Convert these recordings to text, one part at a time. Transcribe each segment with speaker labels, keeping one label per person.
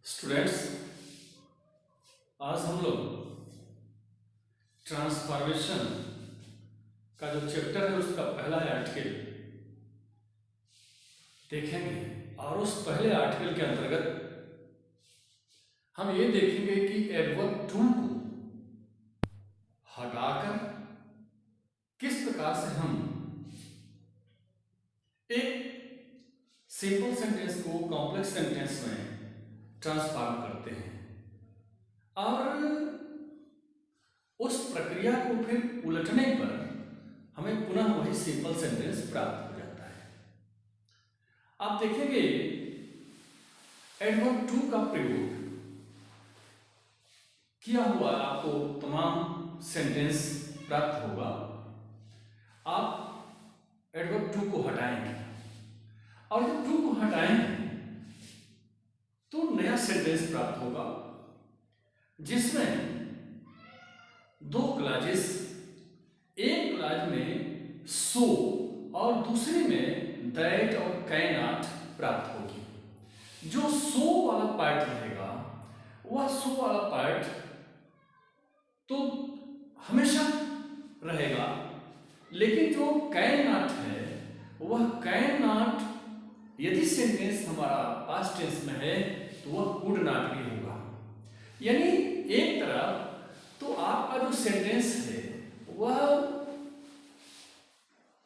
Speaker 1: Students, आज हम लोग ट्रांसफॉर्मेशन का जो चैप्टर है उसका पहला आर्टिकल देखेंगे और उस पहले आर्टिकल के अंतर्गत हम ये देखेंगे कि एडवर्ब टू को हटाकर किस प्रकार से हम एक सिंपल सेंटेंस को कॉम्प्लेक्स सेंटेंस में ट्रांसफॉर्म करते हैं और उस प्रक्रिया को फिर उलटने पर हमें पुनः वही सिंपल सेंटेंस प्राप्त हो जाता है। आप देखेंगे एडवर्ब टू का प्रयोग किया हुआ आपको तमाम सेंटेंस प्राप्त होगा। आप एडवर्ब टू को हटाएंगे और जब टू को हटाएंगे तो नया सेंटेंस प्राप्त होगा जिसमें दो क्लॉजेस, एक क्लॉज में सो और दूसरे में दैट और कैनॉट प्राप्त होगी। जो सो वाला पार्ट रहेगा वह सो वाला पार्ट तो हमेशा रहेगा, लेकिन जो कैनॉट है वह कैनॉट यदि सेंटेंस हमारा पास्ट टेंस में है तो वह कुड नॉट भी होगा। यानी एक तरफ तो आपका जो सेंटेंस है वह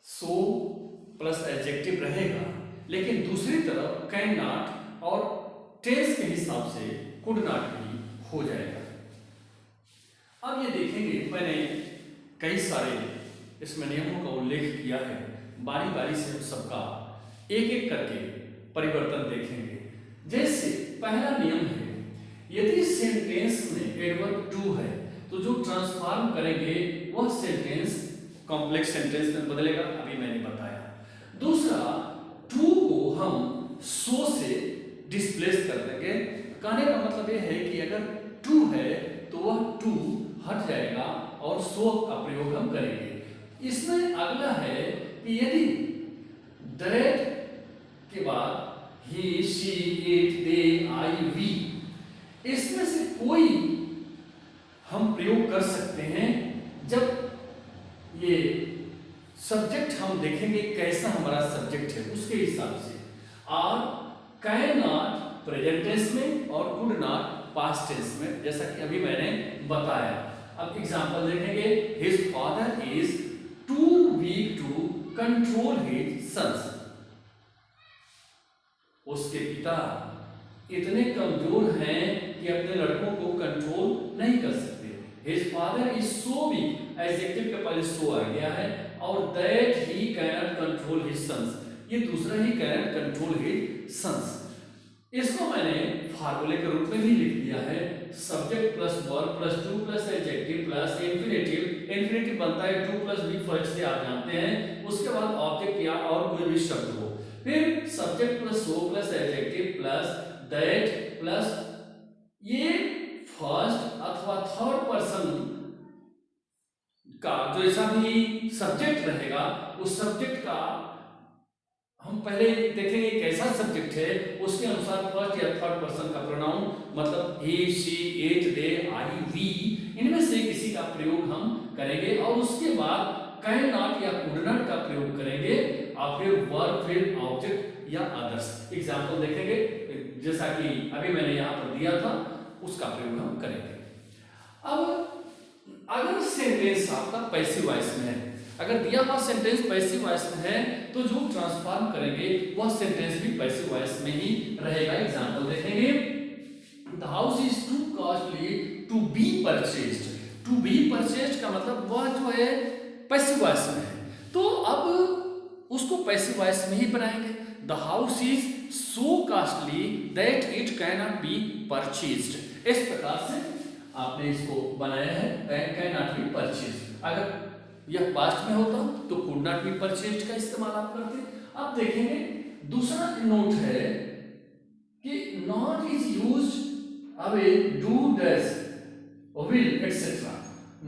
Speaker 1: सो प्लस एडजेक्टिव रहेगा, लेकिन दूसरी तरफ कैन नॉट और टेंस के हिसाब से कुड नॉट भी हो जाएगा। अब ये देखेंगे, मैंने कई सारे इसमें नियमों का उल्लेख किया है, बारी बारी से हम सबका एक एक करके परिवर्तन देखेंगे। जैसे पहला नियम है, यदि सेंटेंस में एडवर्ब टू है तो जो ट्रांसफॉर्म करेंगे वह सेंटेंस कॉम्प्लेक्स सेंटेंस में बदलेगा, अभी मैंने बताया। दूसरा, टू को हम सो से डिस्प्लेस कर देंगे। कहने का मतलब यह है कि अगर टू है तो वह टू हट जाएगा और सो का प्रयोग हम करेंगे। इसमें अगला है कि यदि दैट के बाद he, she, it, they, I, we, इसमें से कोई हम प्रयोग कर सकते हैं जब ये सब्जेक्ट हम देखेंगे कैसा हमारा सब्जेक्ट है उसके हिसाब से। और कैन नॉट प्रेजेंट टेंस में और कुड नॉट पास्ट टेंस में, जैसा कि अभी मैंने बताया। अब एग्जांपल देखेंगे, his father is too weak to control his sons. उसके पिता इतने कमजोर हैं कि अपने लड़कों को कंट्रोल नहीं कर सकते। His father is so weak, adjective के पहले so आ गया है, और that he cannot control his sons, ये दूसरा ही cannot control his sons। इसको मैंने फार्मूले के रूप में भी लिख दिया है, subject plus verb plus two plus adjective plus infinitive. Infinitive बनता है टू प्लस बी फर्स्ट से आप जानते हैं, उसके बाद ऑब्जेक्ट या और कोई भी शब्द हो, फिर subject plus so plus adjective plus that plus ये फर्स्ट अथवा थर्ड पर्सन का जैसा भी सब्जेक्ट रहेगा उस सब्जेक्ट का हम पहले देखेंगे कैसा सब्जेक्ट है, उसके अनुसार फर्स्ट या थर्ड पर्सन का प्रोनाउन, मतलब he, she, it, they, I, we, इनमें से किसी का प्रयोग हम करेंगे और उसके बाद कैन नॉट या कुड नॉट का प्रयोग करेंगे और फिर वर्ब, फिर ऑब्जेक्ट या अदर्स। एग्जांपल देखेंगे जैसा कि अभी मैंने यहाँ पर दिया था, उसका प्रयोग हम करेंगे। अब अगर सेंटेंस आपका पैसिव वॉइस में है, अगर दिया हुआ सेंटेंस पैसिव वॉइस में है तो जो ट्रांसफॉर्म करेंगे वह सेंटेंस भी पैसिव वॉइस में ही रहेगा। एग्जांपल देखेंगे, the house is too costly to be purchased. To be purchased का मतलब वह जो है पैसिव वॉइस में है, तो अब उसको पैसिव वॉइस में ही बनाएंगे। The house is so costly that it can not be purchased. इस प्रकार से आपने इसको बनाया है, कैन नॉट बी परचेज्ड। अगर यह पास्ट में होता तो कुड नॉट बी परचेज्ड का इस्तेमाल आप करते। अब देखेंगे दूसरा नोट है कि not is used away, do, does, will etcetera.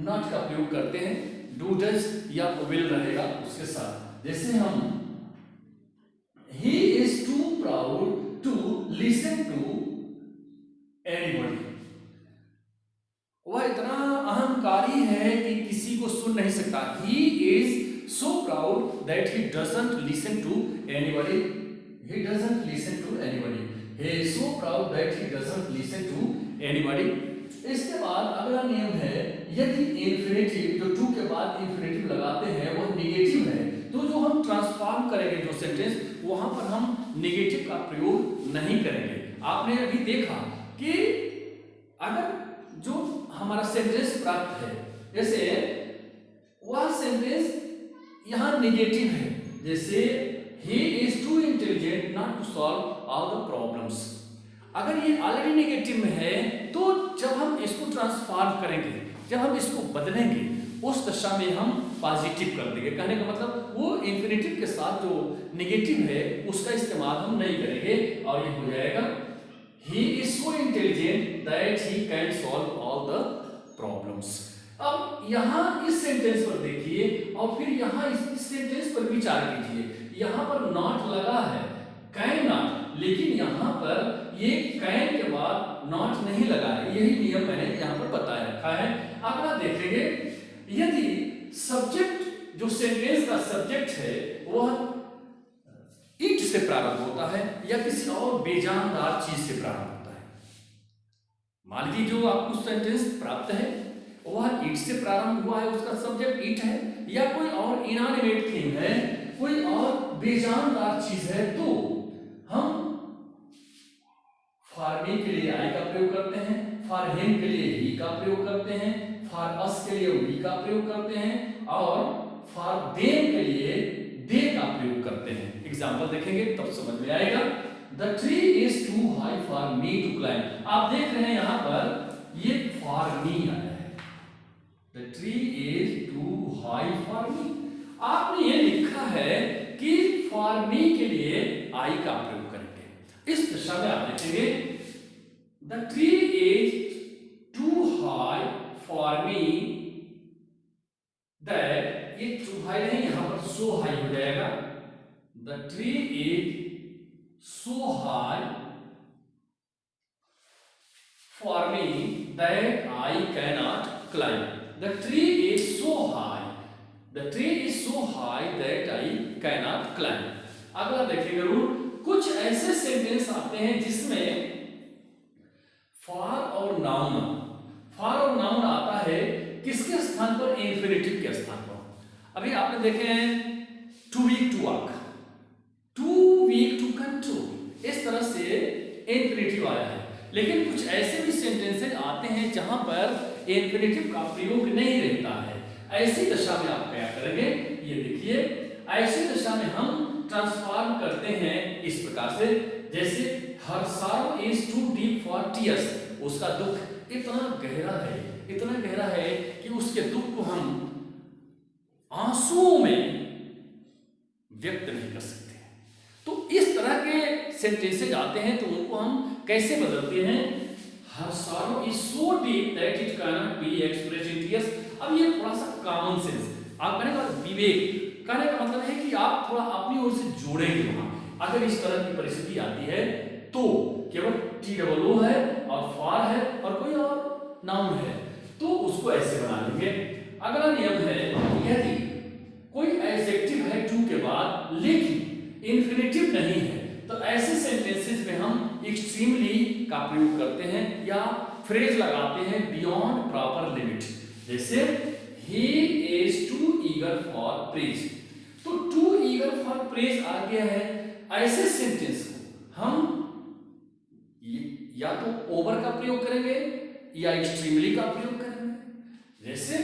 Speaker 1: Not का प्रयोग करते हैं, डू, डज या विल रहेगा उसके साथ। जैसे हम he is too proud to listen to anybody. वह इतना अहंकारी है कि किसी को सुन नहीं सकता। He is so proud that he doesn't listen to anybody. He doesn't listen to anybody. He is so proud that he doesn't listen to anybody. इसके बाद अगला नियम है, यदि इंफिनिटिव जो टू के बाद इंफिनिटिव लगाते हैं वह निगेटिव है, तो जो हम ट्रांसफॉर्म करेंगे जो सेंटेंस, वहां पर हम निगेटिव का प्रयोग नहीं करेंगे। आपने अभी देखा कि अगर जो हमारा सेंटेंस प्राप्त है, जैसे वह सेंटेंस यहां निगेटिव है, जैसे he is too intelligent not to solve all the problems। अगर ये ऑलरेडी नेगेटिव में है, तो जब हम इसको ट्रांसफॉर्म करेंगे, जब हम इसको बदलेंगे, उस दशा में हम पॉजिटिव कर देंगे। कहने का मतलब वो इंफिनिटिव के साथ जो नेगेटिव है उसका इस्तेमाल हम नहीं करेंगे, और ये हो जाएगा he is so intelligent that he can solve all the problems। अब यहां इस सेंटेंस पर देखिए और फिर यहां इस सेंटेंस पर विचार कीजिए। यहां पर नॉट लगा है, कैन नॉट, लेकिन यहां पर ये कैन के बाद नॉट नहीं लगा है। यही नियम मैंने यहां पर बताया रखा है। अगला देखेंगे, यदि सब्जेक्ट जो सेंटेंस का सब्जेक्ट है वह इट से प्रारंभ होता है या किसी और बेजानदार चीज से प्रारंभ होता है। मान लीजिए जो आपको सेंटेंस प्राप्त है वह इट से प्रारंभ हुआ है, उसका सब्जेक्ट इट है, या कोई और इनएनिमेट थिंग है, कोई और बेजानदार चीज है, तो हम फॉर मी के लिए आई का प्रयोग करते हैं, फॉर हिम के लिए ही का प्रयोग करते हैं, फॉर अस के लिए वी का प्रयोग करते हैं, और फॉर देम के लिए दे का प्रयोग करते हैं। एग्जाम्पल देखेंगे तब समझ में आएगा। The tree is too high for me to climb। आप देख रहे हैं यहां पर ये for me आया है। The tree is too high for me। आपने ये लिखा है कि for me के लिए I का प्रयोग करेंगे। इस दशा में आप देखेंगे The tree is too high for me that, ये too high नहीं, यहां पर so high हो जाएगा। The tree is so high for me that I cannot climb। The tree is so high, the tree is so high that I cannot climb। अगला देखेंगे rule, कुछ ऐसे सेंटेंस आते हैं जिसमें फॉर और नाउन, फॉर और नाउन आता है किसके स्थान पर, इंफिनिटिव के स्थान पर। अभी आपने देखे हैं too weak to walk, too weak to control, इस तरह से इंफिनिटिव आया है। लेकिन कुछ ऐसे भी सेंटेंसेस आते हैं जहां पर इंफिनिटिव का प्रयोग नहीं रहता है। ऐसी दशा में आप क्या करेंगे, ये देखिए, ऐसी दशा में हम ट्रांसफॉर्म करते हैं इस प्रकार से, जैसे हर sorrow is too deep for tears। उसका दुख इतना गहरा है, इतना गहरा है कि उसके दुख को हम आंसुओं में व्यक्त नहीं कर सकते। तो इस तरह के सेंटेंसेज आते हैं, तो उनको हम कैसे बदलते हैं, हर sorrow is so deep that it cannot be expressed in tears। अब ये थोड़ा सा कॉमन सेंस, आप कहने का विवेक, कहने का मतलब है कि आप थोड़ा अपनी ओर से जोड़ेंगे वहां। अगर इस तरह की परिस्थिति आती है तो केवल TOO है और फॉर है और कोई और नाउन है, तो उसको ऐसे बना लेंगे। अगला नियम है, यदि कोई एडजेक्टिव है टू के बाद लेकिन इंफिनिटिव नहीं है, तो ऐसे सेंटेंसेस में हम एक्सट्रीमली का प्रयोग करते हैं या फ्रेज लगाते हैं बियॉन्ड प्रॉपर लिमिट। जैसे he is too eager for praise, तो too eager for praise आ गया है। ऐसे सेंटेंस को हम या तो ओवर का प्रयोग करेंगे या एक्सट्रीमली का प्रयोग करेंगे। जैसे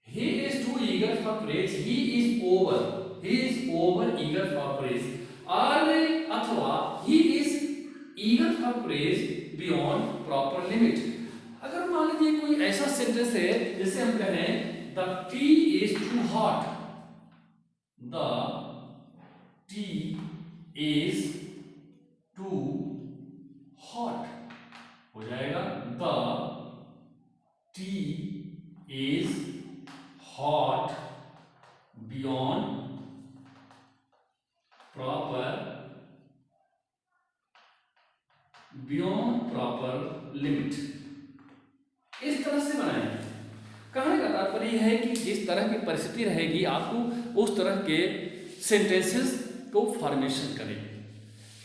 Speaker 1: he is too eager for praise, he is over eager for praise, और अथवा he is eager for praise beyond proper limit। अगर मान लीजिए कोई ऐसा सेंटेंस है जैसे हम कहें the tea is too hot, the tea is too hot हो जाएगा the tea is hot beyond proper beyond proper limit. इस तरह से बनाएं। कहने का तात्पर्य यह है कि जिस तरह की परिस्थिति रहेगी आपको उस तरह के सेंटेंसेस को फॉर्मेशन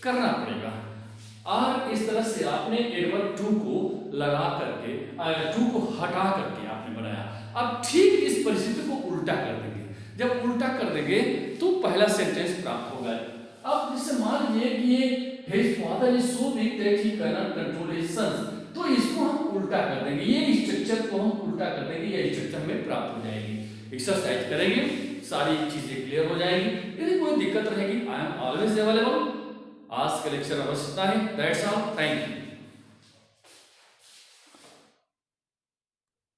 Speaker 1: करना पड़ेगा। और इस तरह से आपने एडवर्ब टू को लगा करके टू को हटा करके आपने बनाया। अब ठीक इस परिस्थिति को उल्टा कर देंगे। जब उल्टा कर देंगे तो पहला सेंटेंस प्राप्त होगा। अब जैसे मान लीजिए कि ये his father is so big that he cannot control his sons, तो इसको हम उल्टा कर देंगे। ये स्ट्रक्चर को हम उल्टा कर देंगे, ये स्ट्रक्चर हमें प्राप्त हो जाएगी। एक्सरसाइज करेंगे, सारी चीजें क्लियर हो जाएंगी। यदि कोई दिक्कत रहेगी, आई एम ऑलवेज अवेलेबल। आज का लेक्चर अवश्य है। That's all, thank you.